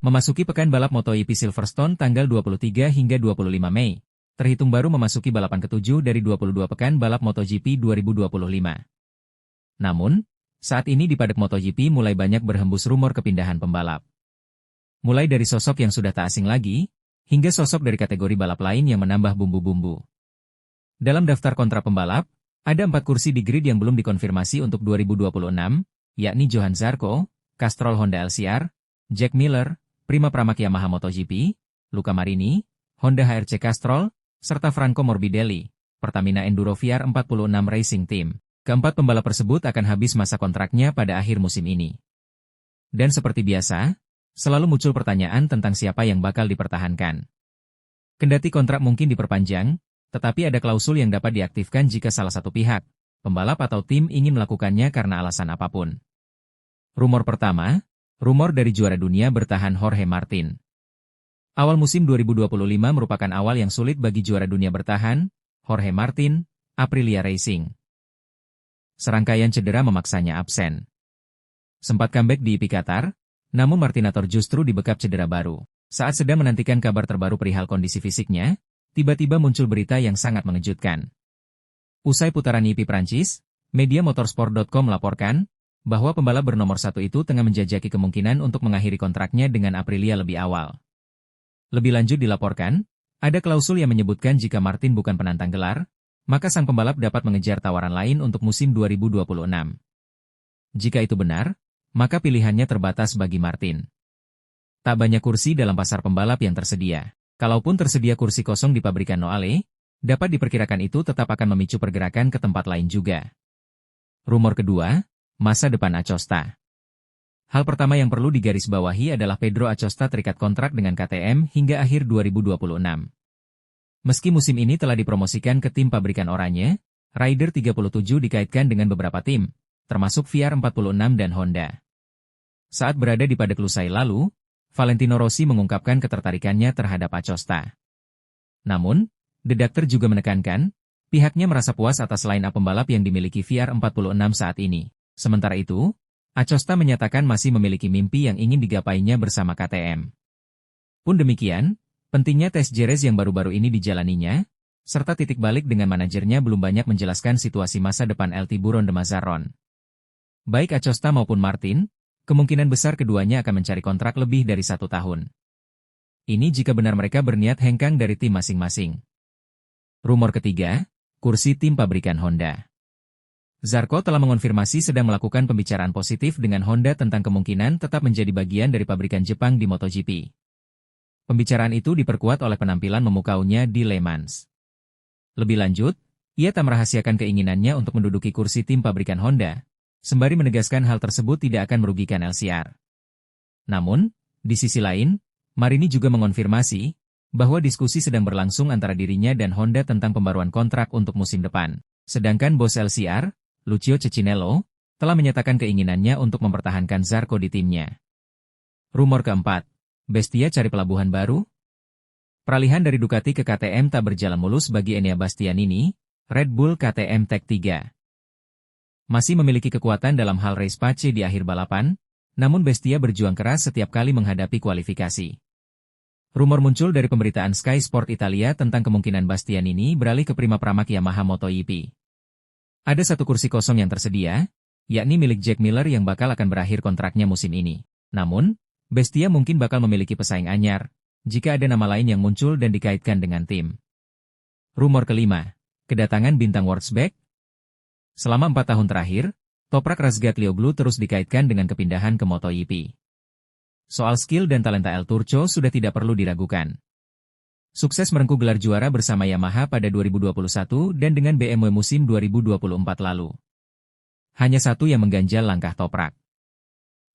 Memasuki pekan balap MotoGP Silverstone tanggal 23 hingga 25 Mei, terhitung baru memasuki balapan ke-7 dari 22 pekan balap MotoGP 2025. Namun, saat ini di paddock MotoGP mulai banyak berhembus rumor kepindahan pembalap. Mulai dari sosok yang sudah tak asing lagi, hingga sosok dari kategori balap lain yang menambah bumbu-bumbu. Dalam daftar kontrak pembalap, ada 4 kursi di grid yang belum dikonfirmasi untuk 2026, yakni Johann Zarco, Castrol Honda LCR, Jack Miller, Prima Pramac Yamaha MotoGP, Luca Marini, Honda HRC Castrol, serta Franco Morbidelli, Pertamina Enduro VR46 Racing Team. Keempat pembalap tersebut akan habis masa kontraknya pada akhir musim ini. Dan seperti biasa, selalu muncul pertanyaan tentang siapa yang bakal dipertahankan. Kendati kontrak mungkin diperpanjang, tetapi ada klausul yang dapat diaktifkan jika salah satu pihak, pembalap atau tim ingin melakukannya karena alasan apapun. Rumor pertama, rumor dari juara dunia bertahan Jorge Martin. Awal musim 2025 merupakan awal yang sulit bagi juara dunia bertahan, Jorge Martin, Aprilia Racing. Serangkaian cedera memaksanya absen. Sempat comeback di IP Qatar, namun Martinator justru dibekap cedera baru. Saat sedang menantikan kabar terbaru perihal kondisi fisiknya, tiba-tiba muncul berita yang sangat mengejutkan. Usai putaran IP Prancis, media motorsport.com melaporkan bahwa pembalap bernomor 1 itu tengah menjajaki kemungkinan untuk mengakhiri kontraknya dengan Aprilia lebih awal. Lebih lanjut dilaporkan, ada klausul yang menyebutkan jika Martin bukan penantang gelar, maka sang pembalap dapat mengejar tawaran lain untuk musim 2026. Jika itu benar, maka pilihannya terbatas bagi Martin. Tak banyak kursi dalam pasar pembalap yang tersedia. Kalaupun tersedia kursi kosong di pabrikan Noale, dapat diperkirakan itu tetap akan memicu pergerakan ke tempat lain juga. Rumor kedua, masa depan Acosta. Hal pertama yang perlu digarisbawahi adalah Pedro Acosta terikat kontrak dengan KTM hingga akhir 2026. Meski musim ini telah dipromosikan ke tim pabrikan Oranye, Rider 37 dikaitkan dengan beberapa tim, termasuk VR46 dan Honda. Saat berada di paddock Lusail lalu, Valentino Rossi mengungkapkan ketertarikannya terhadap Acosta. Namun, The Doctor juga menekankan, pihaknya merasa puas atas line-up pembalap yang dimiliki VR46 saat ini. Sementara itu, Acosta menyatakan masih memiliki mimpi yang ingin digapainya bersama KTM. Pun demikian, pentingnya tes Jerez yang baru-baru ini dijalaninya, serta titik balik dengan manajernya belum banyak menjelaskan situasi masa depan El Tiburon de Mazarrón. Baik Acosta maupun Martin, kemungkinan besar keduanya akan mencari kontrak lebih dari 1 tahun. Ini jika benar mereka berniat hengkang dari tim masing-masing. Rumor ketiga, kursi tim pabrikan Honda. Zarco telah mengonfirmasi sedang melakukan pembicaraan positif dengan Honda tentang kemungkinan tetap menjadi bagian dari pabrikan Jepang di MotoGP. Pembicaraan itu diperkuat oleh penampilan memukaunya di Le Mans. Lebih lanjut, ia tak merahasiakan keinginannya untuk menduduki kursi tim pabrikan Honda, sembari menegaskan hal tersebut tidak akan merugikan LCR. Namun, di sisi lain, Marini juga mengonfirmasi bahwa diskusi sedang berlangsung antara dirinya dan Honda tentang pembaruan kontrak untuk musim depan. Sedangkan bos LCR, Lucio Cecchinello, telah menyatakan keinginannya untuk mempertahankan Zarco di timnya. Rumor keempat, Bestia cari pelabuhan baru? Peralihan dari Ducati ke KTM tak berjalan mulus bagi Enea Bastianini, Red Bull KTM Tech 3. Masih memiliki kekuatan dalam hal race pace di akhir balapan, namun Bestia berjuang keras setiap kali menghadapi kualifikasi. Rumor muncul dari pemberitaan Sky Sport Italia tentang kemungkinan Bastianini beralih ke Prima Pramac Yamaha MotoGP. Ada 1 kursi kosong yang tersedia, yakni milik Jack Miller yang bakal akan berakhir kontraknya musim ini. Namun, Bestia mungkin bakal memiliki pesaing anyar, jika ada nama lain yang muncul dan dikaitkan dengan tim. Rumor kelima, kedatangan bintang Wurzbach. Selama 4 tahun terakhir, Toprak Razgatlioglu terus dikaitkan dengan kepindahan ke MotoGP. Soal skill dan talenta El Turco sudah tidak perlu diragukan. Sukses merengkuh gelar juara bersama Yamaha pada 2021 dan dengan BMW musim 2024 lalu. Hanya satu yang mengganjal langkah Toprak.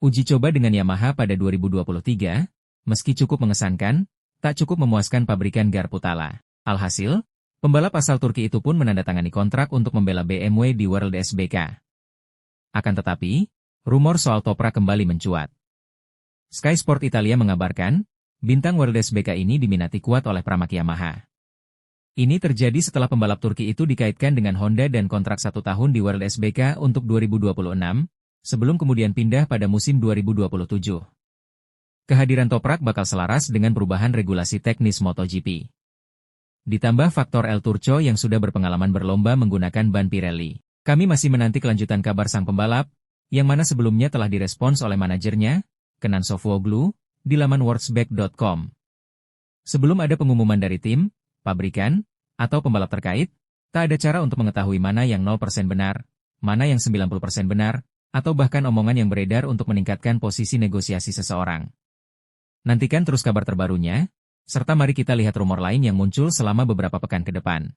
Uji coba dengan Yamaha pada 2023, meski cukup mengesankan, tak cukup memuaskan pabrikan Garputala. Alhasil, pembalap asal Turki itu pun menandatangani kontrak untuk membela BMW di World SBK. Akan tetapi, rumor soal Toprak kembali mencuat. Sky Sport Italia mengabarkan, bintang World SBK ini diminati kuat oleh Pramac Yamaha. Ini terjadi setelah pembalap Turki itu dikaitkan dengan Honda dan kontrak 1 tahun di World SBK untuk 2026, sebelum kemudian pindah pada musim 2027. Kehadiran Toprak bakal selaras dengan perubahan regulasi teknis MotoGP. Ditambah faktor El Turco yang sudah berpengalaman berlomba menggunakan ban Pirelli. Kami masih menanti kelanjutan kabar sang pembalap, yang mana sebelumnya telah direspons oleh manajernya, Kenan Sofuoglu, di laman wordsback.com. Sebelum ada pengumuman dari tim, pabrikan, atau pembalap terkait, tak ada cara untuk mengetahui mana yang 0% benar, mana yang 90% benar, atau bahkan omongan yang beredar untuk meningkatkan posisi negosiasi seseorang. Nantikan terus kabar terbarunya, serta mari kita lihat rumor lain yang muncul selama beberapa pekan ke depan.